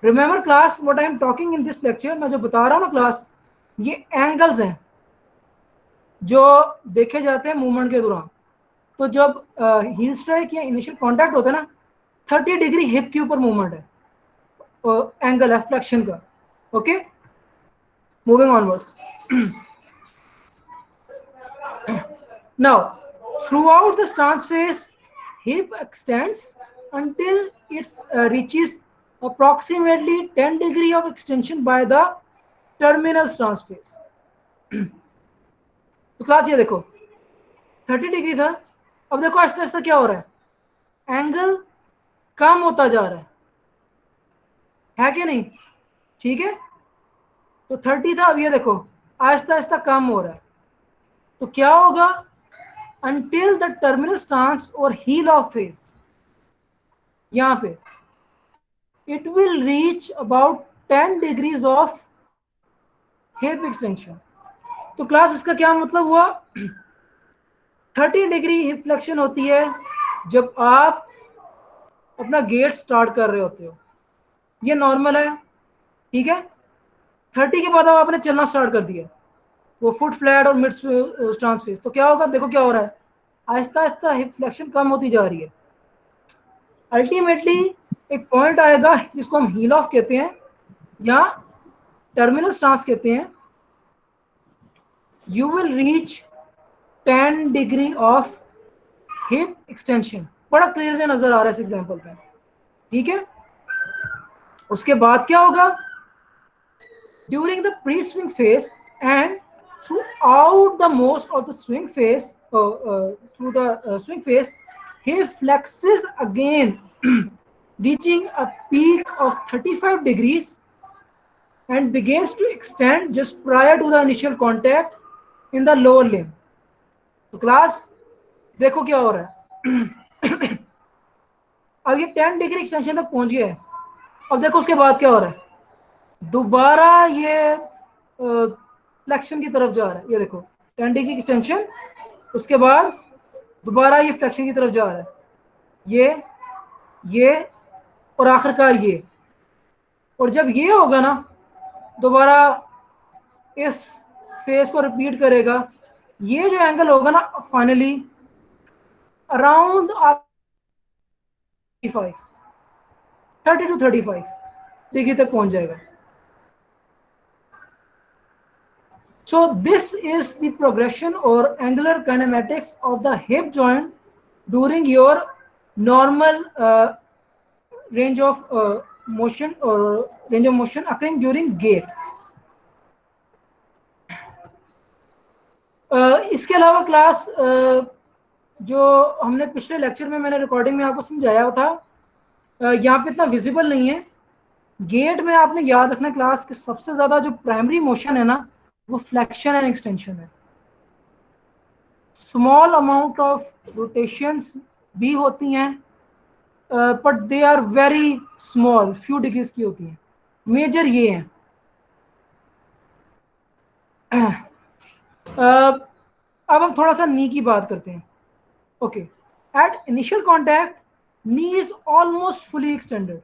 Remember class what I am talking in this lecture, मैं जो बता रहा हूँ ना class, ये angles हैं जो देखे जाते हैं मूवमेंट के दौरान। तो जब हील स्ट्राइक या इनिशियल कांटेक्ट होता है ना, 30 डिग्री हिप के ऊपर मूवमेंट है, एंगल है फ्लेक्शन का। Okay, moving onwards. Now through out the stance face hip extends until it reaches approximately 10 degree of extension by the terminal stance phase. तो क्लास ये देखो 30 डिग्री था, अब देखो आहिस्ता आहिस्ता क्या हो रहा है, एंगल कम होता जा रहा है कि नहीं? ठीक है, तो 30 था, अब ये देखो आहिस्ता आहिस्ता कम हो रहा है। तो क्या होगा, until the terminal stance or heel of face, यहाँ पे it will reach about 10 degrees of hip extension. तो क्लास इसका क्या मतलब हुआ, 30 डिग्री हिप फ्लेक्शन होती है जब आप अपना गेट स्टार्ट कर रहे होते हो, ये नॉर्मल है, ठीक है। 30 के बाद अब आपने चलना स्टार्ट कर दिया, वो फुट फ्लैट और मिड स्टांस फेस, तो क्या होगा, देखो क्या हो रहा है, आहिस्ता आहिस्ता हिप फ्लेक्शन कम होती जा रही है। अल्टीमेटली एक पॉइंट आएगा जिसको हम हील ऑफ कहते हैं या टर्मिनल स्टांस कहते हैं, you will reach 10 degree of hip extension. बड़ा क्लियरली नजर आ रहा है इस एग्जांपल पे, ठीक है। उसके बाद क्या होगा, during the pre swing phase and throughout the most of the swing phase, through the swing phase, he flexes again, reaching a peak of 35 degrees and begins to extend just prior to the initial contact in the lower limb. तो class देखो क्या हो रहा है, अब ये 10 degree extension तक पहुंच गया है। अब देखो उसके बाद क्या हो रहा है, दोबारा ये फ्लेक्शन की तरफ जा रहा है, ये देखो 10 डिग्री एक्सटेंशन, उसके बाद दोबारा ये फ्लेक्शन की तरफ जा रहा है, ये और आखिरकार ये। और जब ये होगा ना, दोबारा इस फेस को रिपीट करेगा, ये जो एंगल होगा ना फाइनली अराउंड 30 to 35 डिग्री तक पहुंच जाएगा। So this is the progression or angular kinematics of the hip joint during your normal range of motion occurring during gait. इसके अलावा क्लास जो हमने पिछले लेक्चर में मैंने रिकॉर्डिंग में आपको समझाया था, यहाँ पे इतना विजिबल नहीं है। गेट में आपने याद रखना क्लास के सबसे ज़्यादा जो प्राइमरी मोशन है ना, वो फ्लेक्शन एंड एक्सटेंशन है। स्मॉल अमाउंट ऑफ रोटेशंस भी होती हैं, but they are very small, few degrees की होती हैं। मेजर ये हैं। अब हम थोड़ा सा नी की बात करते हैं। Okay, at initial contact knee is almost fully extended.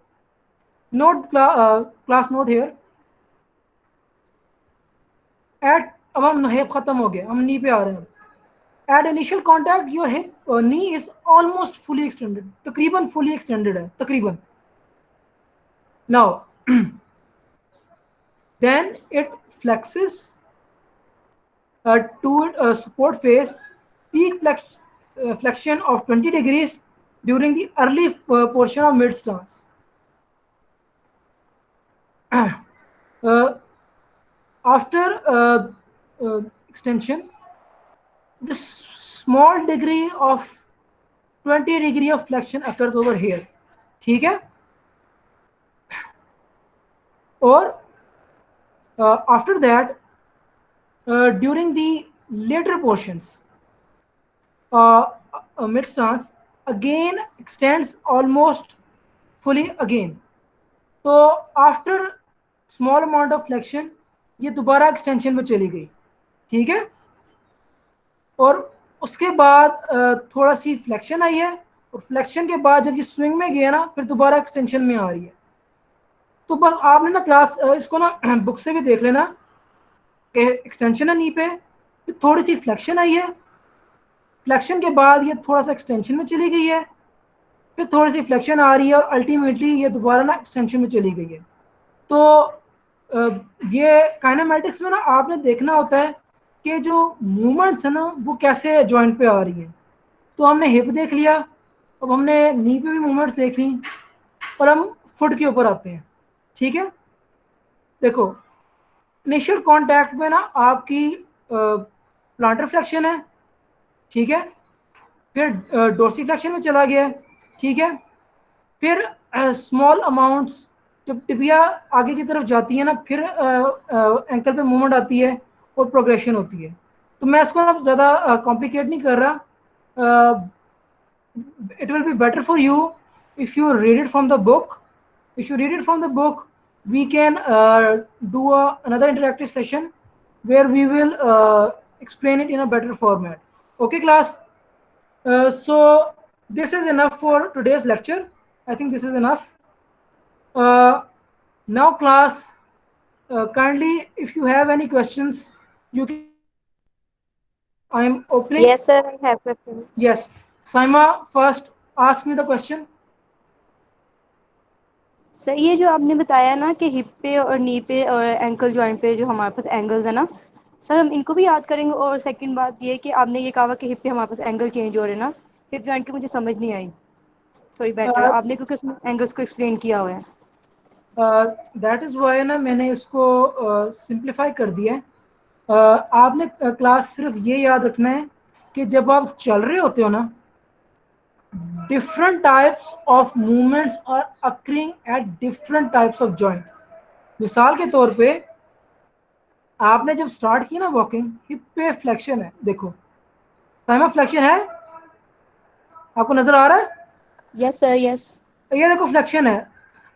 Note class note here, at, अब हम हिप खत्म हो गया, हम नी पे आ रहे हैं। At initial contact your hip knee is almost fully extended, तकरीबन फुली एक्सटेंडेड है, तकरीबन। Now then it flexes to support phase, peak flexion of 20 degrees during the early portion of mid stance. After extension, this small degree of 20 degree of flexion occurs over here, ठीक है। और After that, during the later portions, mid stance again extends almost fully again. तो after small amount of flexion ये दोबारा extension में चली गई, ठीक है। और उसके बाद थोड़ा सी फ्लेक्शन आई है, और फ्लेक्शन के बाद जब ये स्विंग में गया ना, फिर दोबारा एक्सटेंशन में आ रही है। तो बस आपने ना क्लास इसको ना बुक से भी देख लेना कि एक्सटेंशन है नी पे, फिर थोड़ी सी फ्लेक्शन आई है, फ्लेक्शन के बाद ये थोड़ा सा एक्सटेंशन में चली गई है, फिर थोड़ी सी फ्लेक्शन आ रही है, और अल्टीमेटली ये दोबारा ना एक्सटेंशन में चली गई है। तो ये काइनेमैटिक्स में ना आपने देखना होता है कि जो मूवमेंट्स है ना वो कैसे जॉइंट पे आ रही हैं। तो हमने हिप देख लिया, अब हमने नी पे भी मूवमेंट्स देख ली, और हम फुट के ऊपर आते हैं, ठीक है। देखो, इनिशियल कांटेक्ट में ना आपकी प्लांटर फ्लेक्शन है, ठीक है, फिर डोर्सिफ्लेक्शन में चला गया, ठीक है, फिर स्मॉल अमाउंट्स जब टिबिया आगे की तरफ जाती है ना, फिर एंकल पे मूवमेंट आती है और प्रोग्रेशन होती है। तो मैं इसको ना ज़्यादा कॉम्प्लिकेट नहीं कर रहा। it will be better for you if you read it from the book. If you read it from the book, we can do another interactive session where we will explain it in a better format. Okay, class? So this is enough for today's lecture. I think this is enough. Now class, kindly if you have any questions, you can. I am opening. Yes sir, I have questions. Yes, Saima, first ask me the question. Sir ये जो आपने बताया ना कि hip पे और नी पे और एंकल जॉइंट पे जो हमारे पास एंगल्स है ना, सर हम इनको भी याद करेंगे। और सेकंड बात ये कि आपने ये कहा कि हिप पे हमारे पास एंगल चेंज हो रहे हैं ना, हिप जॉइंट की मुझे समझ नहीं आई थोड़ी बेटर, आपने क्योंकि उसमें एंगल्स को एक्सप्लेन किया हुआ है। दैट इज़ वाई ना मैंने इसको सिंप्लीफाई कर दिया है। आपने क्लास सिर्फ ये याद रखना है कि जब आप चल रहे होते हो ना, different types of movements are occurring at different types of joints. मिसाल के तौर पे आपने जब स्टार्ट किया ना वॉकिंग, हिप पे फ्लेक्शन है, देखो साइमा फ्लेक्शन है, आपको नजर आ रहा है? Yes sir, yes. ये देखो फ्लेक्शन है।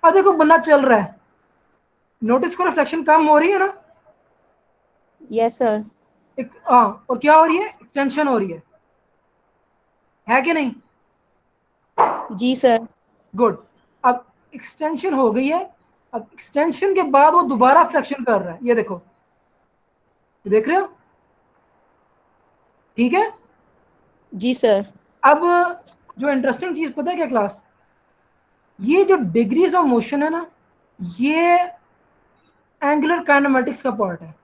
अब देखो बंदा चल रहा है, नोटिस करो फ्लेक्शन कम हो रही है ना? Yes sir. हाँ, और क्या हो रही है? एक्सटेंशन हो रही है कि नहीं? जी सर। गुड। अब एक्सटेंशन हो गई है, अब एक्सटेंशन के बाद वो दोबारा फ्लेक्शन कर रहा है, ये देखो, देख रहे हो? ठीक है जी सर। अब जो इंटरेस्टिंग चीज पता है क्या क्लास, ये जो डिग्रीज ऑफ मोशन है ना, ये एंगुलर काइनेमेटिक्स का पार्ट है,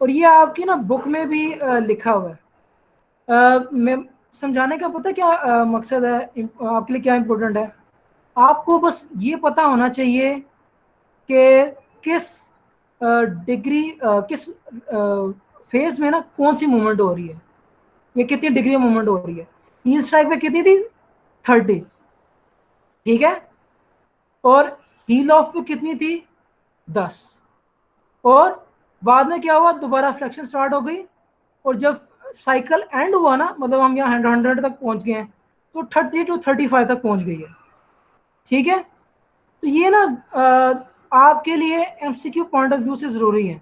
और ये आपकी ना बुक में भी लिखा हुआ है। मैं समझाने का पता क्या मकसद है, आपके लिए क्या इम्पोर्टेंट है, आपको बस ये पता होना चाहिए कि किस डिग्री किस फेज में ना कौन सी मूवमेंट हो रही है, ये कितनी डिग्री मूवमेंट हो रही है। हील स्ट्राइक पे कितनी थी? 30, ठीक है, और हील ऑफ पे कितनी थी? 10, और बाद में क्या हुआ, दोबारा फ्लेक्शन स्टार्ट हो गई, और जब साइकिल एंड हुआ ना, मतलब हम यहाँ 100 तक पहुंच गए हैं, तो 30 to 35 तक पहुंच गई है, ठीक है। तो ये ना आपके लिए एमसीक्यू पॉइंट ऑफ व्यू से ज़रूरी है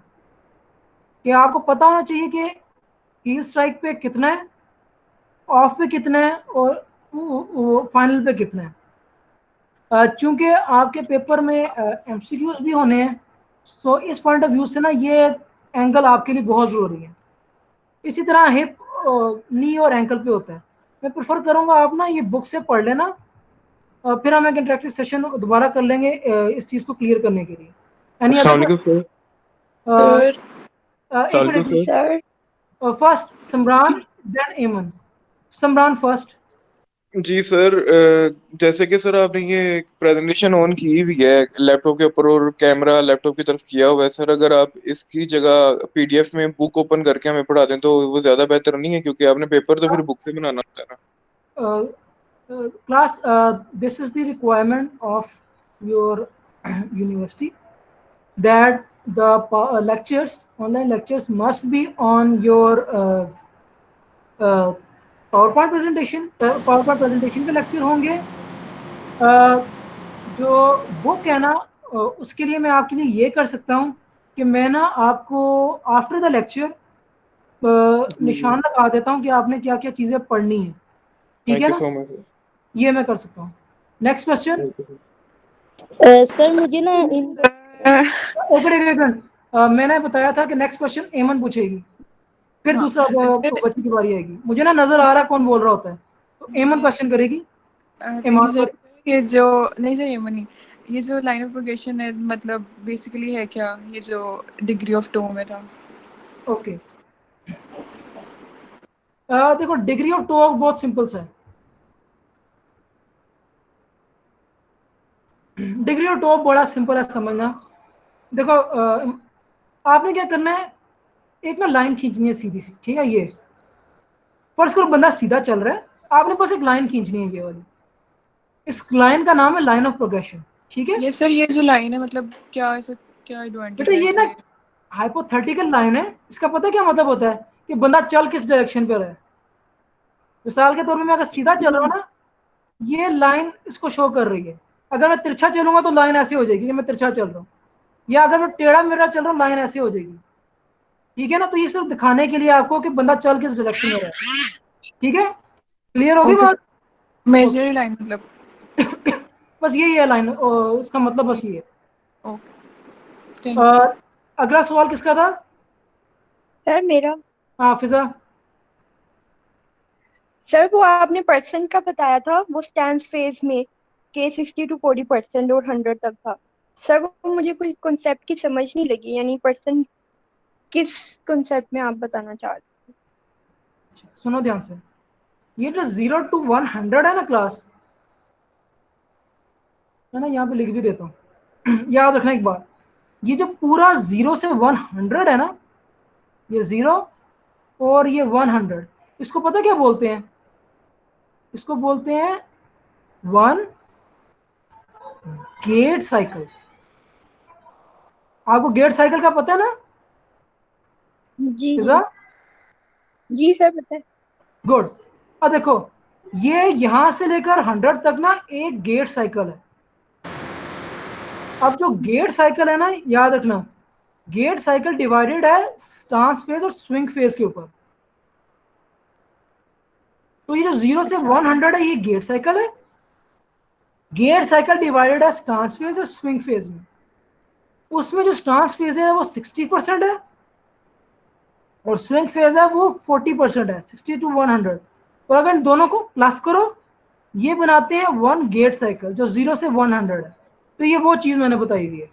कि आपको पता होना चाहिए कि हील स्ट्राइक पे कितना है, ऑफ पे कितना है, और फाइनल पे कितना है। चूंकि आपके पेपर में एमसीक्यूज भी होने हैं, सो इस पॉइंट ऑफ व्यू से ना ये एंगल आपके लिए बहुत ज़रूरी है। इसी तरह हिप, नी और एंकल पे होता है। मैं प्रेफर करूँगा आप ना ये बुक से पढ़ लेना, फिर हम एक इंटरेक्टिव सेशन दोबारा कर लेंगे इस चीज़ को क्लियर करने के लिए। अस्सलाम वालेकुम सर। एक मिनट सर, फर्स्ट समरान देन एमन। समरान फर्स्ट। जी सर, जैसे कि सर आपने ये प्रेजेंटेशन ऑन की हुई है लैपटॉप के ऊपर और कैमरा लैपटॉप की तरफ किया हुआ है सर, अगर आप इसकी जगह पीडीएफ में बुक ओपन करके हमें पढ़ा दें तो वो ज्यादा बेहतर नहीं है, क्योंकि आपने पेपर तो फिर बुक से बनाना होता है ना। class, this is the requirement of your university that the online lectures must be on your PowerPoint presentation पे लेक्चर होंगे। जो बुक है ना, उसके लिए मैं आपके लिए ये कर सकता हूँ कि मैं ना आपको आफ्टर द लेक्चर निशान लगा देता हूँ कि आपने क्या क्या चीज़ें पढ़नी है। ठीक थैंक है यू ना, सो मच। ये मैं कर सकता हूँ। Next question. सर मुझे ना इन एक मिनट, मैंने बताया था कि नेक्स्ट क्वेश्चन एमन पूछेगी, फिर हाँ दूसरा सर, बच्चे की बारी आएगी। मुझे ना नजर आ रहा है कौन बोल रहा होता है, तो एमन क्वेश्चन करेगी। Thank you Eman sir. ये जो नहीं सर, ये मनी, ये जो लाइन ऑफ प्रोग्रेशन है मतलब बेसिकली है क्या, ये जो डिग्री ऑफ टू में था? ओके, देखो डिग्री ऑफ टॉक बहुत सिंपल सा है। डिग्री ऑफ टॉक बड़ा सिंपल है समझना। देखो आपने क्या करना है, एक ना लाइन खींचनी है सीधी सी, ठीक है। ये फर्स्ट करो बंदा सीधा चल रहा है, आपने बस एक लाइन खींचनी है ये वाली। इस लाइन का नाम है लाइन ऑफ प्रोग्रेशन, ठीक है। ये सर, ये जो लाइन है मतलब क्या ऐसा, क्या बेटा एडवांटेज है ये ना कि हाइपोथेटिकल लाइन है, इसका पता है क्या मतलब होता है कि बंदा चल किस डायरेक्शन पे रहा है। मिसाल के तौर पे मैं अगर सीधा चल रहा हूँ ना, ये लाइन इसको शो कर रही है। अगर मैं तिरछा चलूंगा तो लाइन ऐसे हो जाएगी कि मैं तिरछा चल रहा हूँ, या अगर मैं टेढ़ा मेढ़ा चल रहा हूँ लाइन ऐसे हो जाएगी। ठीक है ना, तो ये सिर्फ दिखाने के लिए आपको कि बंदा चल किस डायरेक्शन में रहा है। ठीक है, क्लियर होगी ओके बात? सर, मेजर लाइन मतलब। बस यही है लाइन, इसका मतलब बस ये है। Okay, thank you. अगला सवाल किसका था? सर मेरा। हाँ फिजा। सर वो आपने परसेंट का बताया था, वो स्टैंड फेज में के 60 to 40% और 100 तक था। सर वो मुझे कोई कॉन्सेप्ट की समझ नहीं लगी, यानी परसेंट किस कॉन्सेप्ट में आप बताना चाह रहे सुनो ध्यान से, ये जो 0 to 100 है ना क्लास, है ना, यहाँ पे लिख भी देता हूँ। याद रखना एक बात, ये जो पूरा 0 से 100 है ना, ये 0 और ये 100, इसको पता क्या बोलते हैं? इसको बोलते हैं वन गेट साइकिल। आपको गेट साइकिल का पता है ना जी फिजा? जी। जी सर पता है। गुड। अब देखो, ये यहां से लेकर 100 तक ना एक गेट साइकिल है। अब जो गेट साइकिल है ना, याद रखना, गेट साइकिल डिवाइडेड है स्टांस फेज और स्विंग फेज के ऊपर। तो ये जो 0 से 100 है, ये गेट साइकिल है। गेट साइकिल डिवाइडेड है स्टांस फेज और स्विंग फेज में। उसमें जो स्टांस फेज है वो 60% है, और स्विंग फेज है वो 40% है, 60 to 100। और अगर इन दोनों को प्लस करो, ये बनाते हैं वन गेट साइकिल जो 0 से 100 है। तो ये वो चीज मैंने बताई हुई है।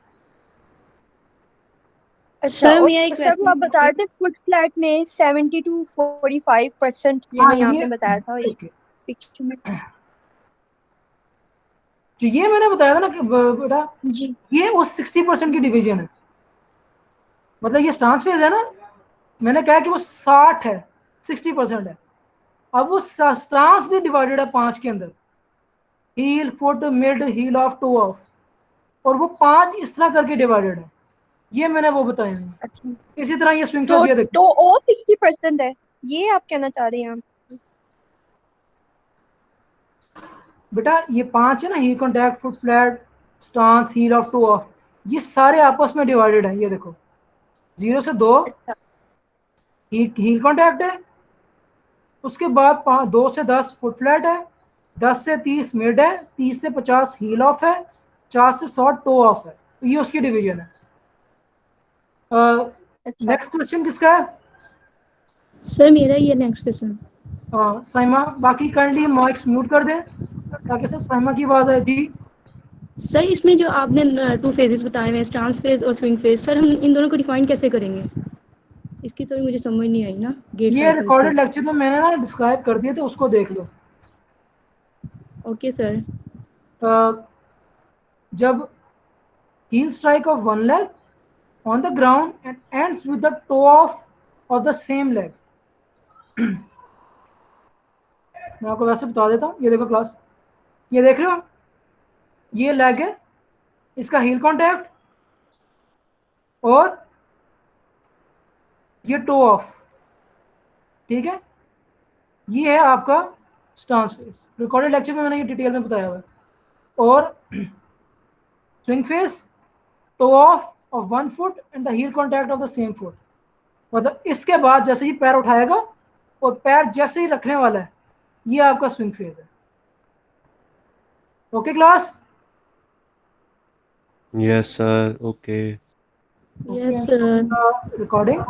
अच्छा, सर और मेरा एक सर वो आप क्वेश्चन बता रहे थे फुट फ्लैट में 70 to 45%, हाँ यानी ये आपने बताया था ये ओके, पिक्चर में। जो ये मैंने बताया था ना कि बेटा, जी। ये उस 60% की डिवीजन है। मतलब ये स्टांस फेज है ना, मैंने कहा कि वो 60 है, 60% है। अब वो स्टांस भी डिवाइडेड है 5 के अंदर, heel foot mid heel off toe off, और वो 5 इस तरह करके डिवाइडेड है। ये मैंने वो बताए हैं। अच्छा, इसी तरह ये स्विंग फेज, तो ये देखो तो और 60% है, ये आप कहना चाह रहे हैं आप? बेटा, ये 5 है ना, heel contact foot flat stance heel off toe off, ये सारे आपस में डिवाइडेड है। ये देखो 0 से 2 अच्छा। हील कॉन्टैक्ट है, उसके बाद 2 से 10 फुट फ्लैट है, 10 से 30 मिड है, 30 से 50 हील ऑफ है, 4 से 100 टो ऑफ है। तो ये उसकी डिवीजन है। अच्छा। नेक्स्ट क्वेश्चन किसका है? सर मेरा ही है नेक्स्ट क्वेश्चन। साइमा, बाकी काइंडली माइक्स म्यूट कर दें ताकि सर साइमा की आवाज आई थी। सर इसमें जो आपने टू फेजेस बताए हुए हैं, ट्रांस फेज और स्विंग फेज, सर हम इन दोनों को डिफाइन कैसे करेंगे? इसकी तो मुझे समझ नहीं आई ना, गेट ये साइकिल्स की। रिकॉर्डेड लेक्चर में मैंने ना डिस्क्राइब कर दिया, तो उसको देख लो। Okay sir. जब heel strike of one leg on the ground and ends with the toe of the same leg। मैं आपको वैसे बता देता हूँ, ये देखो क्लास, ये देख रहे हो, ये लेग है, इसका हील कॉन्टैक्ट और ये टो ऑफ, ठीक है। ये है आपका स्टांस फेस। रिकॉर्डेड लेक्चर में मैंने ये डिटेल में बताया हुआ है। और swing phase, toe off 1 foot and the heel contact of the same foot. मतलब इसके बाद जैसे ही पैर उठाएगा और पैर जैसे ही रखने वाला है, ये आपका स्विंग फेज है। Okay class? Yes, sir. Okay. Yes, sir. Recording